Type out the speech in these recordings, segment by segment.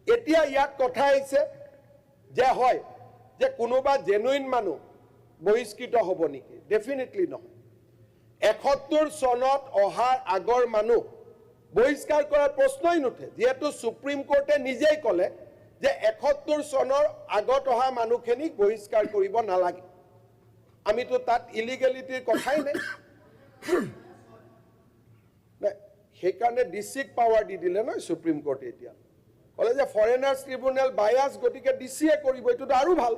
এতিয়া ইয়াত কথা আহিছে যে হয় যে কোনোবা জেনুইন মানুহ বহিষ্কৃত হ'ব নেকি? ডেফিনেটলি নহয়। ৭১ চনত অহাৰ আগৰ মানুহ বহিষ্কাৰ কৰাৰ প্ৰশ্নই নুঠে, যেহেতু সুপ্ৰিম কোৰ্টে নিজেই ক'লে যে ৭১ চনৰ আগত অহা মানুহখিনিক বহিষ্কাৰ কৰিব নালাগে। আমিতো তাত ইলিগেলিটিৰ কথাই নাই। সেইকাৰণে ডিচিক পাৱাৰ দি দিলে নহয় সুপ্ৰিম কোৰ্টে। এতিয়া ক'লে যে ফৰেনাৰ্ছ ট্ৰিব্যুনেল বায়াছ, গতিকে ডিচিয়ে কৰিব, এইটোতো আৰু ভাল।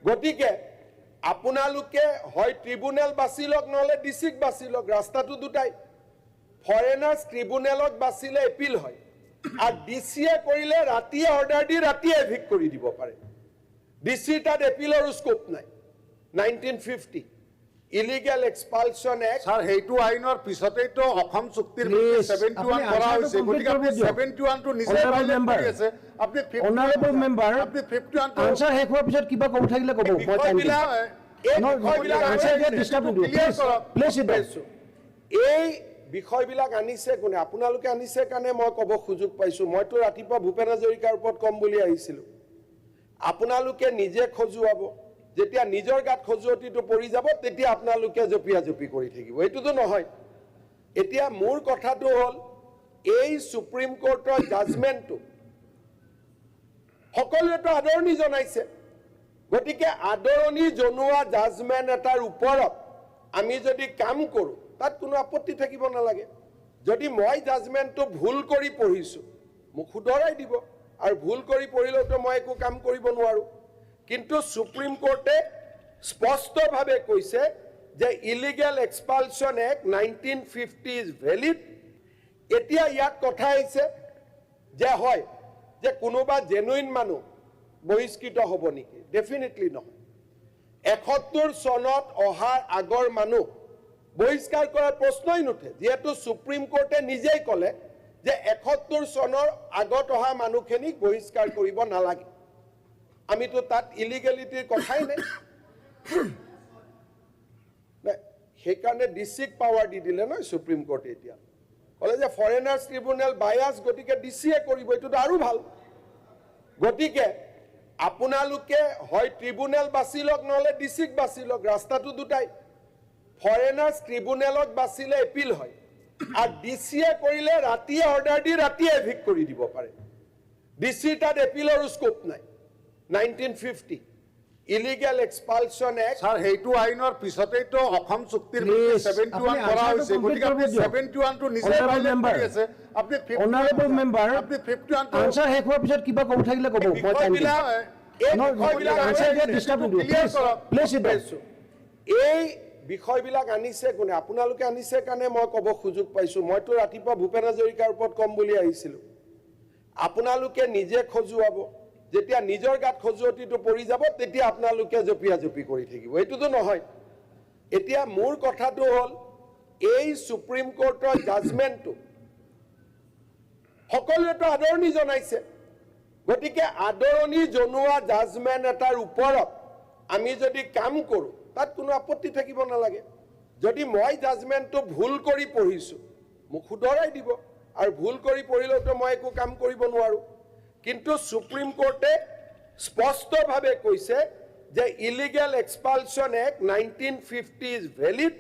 গতিকে আপোনালোকে হয় ট্ৰিব্যুনেল বাছি লওক, নহ'লে ডিচিক বাছি লওক, ৰাস্তাটো দুটাই। ফৰেনাৰ্ছ ট্ৰিব্যুনেলত বাচিলে এপিল হয়, আৰু ডিচিয়ে কৰিলে ৰাতিয়ে অৰ্ডাৰ দি ৰাতিয়ে এভিক্ট কৰি দিব পাৰে। ডিচিৰ তাত এপিলৰো স্কোপ নাই। 1950 ইলিগেল এক্সপালশ্যন এক্ট, স্যাৰ সেইটো আইনৰ পিছতেইতো অসম চুক্তিৰ 71 কৰা হৈছে, গতিকে আপুনি 71 টো নিজে ভাইলেট কৰি আছে। আপুনি অনাৰেবল মেম্বাৰ, আপুনি 51 টো আনসাৰ শেষ হোৱাৰ পিছত কিবা ক'ব থাকিলে ক'ব। এই বিষয়বিলাক আনিছে কোনে? আপোনালোকে আনিছে কাৰণে মই ক'ব সুযোগ পাইছোঁ। মইতো ৰাতিপুৱা ভূপেন হাজৰিকাৰ ওপৰত ক'ম বুলি আহিছিলোঁ। আপোনালোকে নিজে খজুৱাব, যেতিয়া নিজৰ গাত খজুৱতিটো পৰি যাব তেতিয়া আপোনালোকে জপিয়া জপি কৰি থাকিব, এইটোতো নহয়। এতিয়া মোৰ কথাটো হ'ল, এই সুপ্ৰিম কোৰ্টৰ জাজমেণ্টটো সকলোৱেতো আদৰণি জনাইছে। গতিকে আদৰণি জনোৱা জাজমেণ্ট এটাৰ ওপৰত আমি যদি কাম কৰোঁ তাত কোনো আপত্তি থাকিব নালাগে। যদি মই জাজমেণ্টটো ভুল কৰি পঢ়িছোঁ মোক শুধৰাই দিব, আৰু ভুল কৰি পঢ়িলেওতো মই একো কাম কৰিব নোৱাৰোঁ। কিন্তু সুপ্ৰিম কোৰ্টে স্পষ্টভাৱে কৈছে যে ইলিগেল এক্সপালশ্যন এক্ট 1950 ইজ ভেলিড। এতিয়া ইয়াত কথা আহিছে যে হয় যে কোনোবা জেনুইন মানুহ বহিষ্কৃত হ'ব নেকি? ডেফিনেটলি নহয়। ৭১ চনত অহাৰ আগৰ মানুহ বহিষ্কাৰ কৰাৰ প্ৰশ্নই নুঠে, যিহেতু সুপ্ৰিম কোৰ্টে নিজেই ক'লে যে ৭১ চনৰ আগত অহা মানুহখিনিক বহিষ্কাৰ কৰিব নালাগে। আমিতো তাত ইলিগেলিটিৰ কথাই নাই। সেইকাৰণে ডিচিক পাৱাৰ দি দিলে নহয় সুপ্ৰিম কোৰ্টে। এতিয়া ক'লে যে ফৰেনাৰ্ছ ট্ৰিব্যুনেল বায়াছ, গতিকে ডিচিয়ে কৰিব, এইটোতো আৰু ভাল। গতিকে আপোনালোকে হয় ট্ৰিব্যুনেল বাছি লওক, নহ'লে ডিচিক বাছি লওক, ৰাস্তাটো দুটাই। ফৰেনাৰ্ছ ট্ৰিব্যুনেলত বাচিলে এপিল হয়, আৰু ডিচিয়ে কৰিলে ৰাতিয়ে অৰ্ডাৰ দি ৰাতিয়ে এভিক্ট কৰি দিব পাৰে। ডিচিৰ তাত এপিলৰো স্কোপ নাই। 1950 ইলিগেল এক্সপালশ্যন এক্ট, স্যাৰ সেইটো আইনৰ পিছতেইতো অসম চুক্তিৰ 71 কৰা হৈছে, গতিকে আপুনি 71 টো নিজে ভাইলেট কৰি আছে। আপুনি অনাৰেবল মেম্বাৰ, আপুনি 51 টো আনসাৰ শেষ হোৱাৰ পিছত কিবা ক'ব থাকিলে ক'ব। এই বিষয়বিলাক আনিছে কোনে? আপোনালোকে আনিছে কাৰণে মই ক'ব সুযোগ পাইছোঁ। মইতো ৰাতিপুৱা ভূপেন হাজৰিকাৰ ওপৰত ক'ম বুলি আহিছিলোঁ। আপোনালোকে নিজে খজুৱাব, যেতিয়া নিজৰ গাত খজুৱতিটো পৰি যাব তেতিয়া আপোনালোকে জপিয়া জপি কৰি থাকিব, এইটোতো নহয়। এতিয়া মোৰ কথাটো হ'ল, এই সুপ্ৰিম কোৰ্টৰ জাজমেণ্টটো সকলোৱেতো আদৰণি জনাইছে। গতিকে আদৰণি জনোৱা জাজমেণ্ট এটাৰ ওপৰত আমি যদি কাম কৰোঁ তাত কোনো আপত্তি থাকিব নালাগে। যদি মই জাজমেণ্টটো ভুল কৰি পঢ়িছোঁ মোক শুধৰাই দিব, আৰু ভুল কৰি পঢ়িলেওতো মই একো কাম কৰিব নোৱাৰোঁ। কিন্তু সুপ্ৰিম কোৰ্টে স্পষ্টভাৱে কৈছে যে ইলিগেল এক্সপালশ্যন এক্ট 1950 ইজ ভেলিড।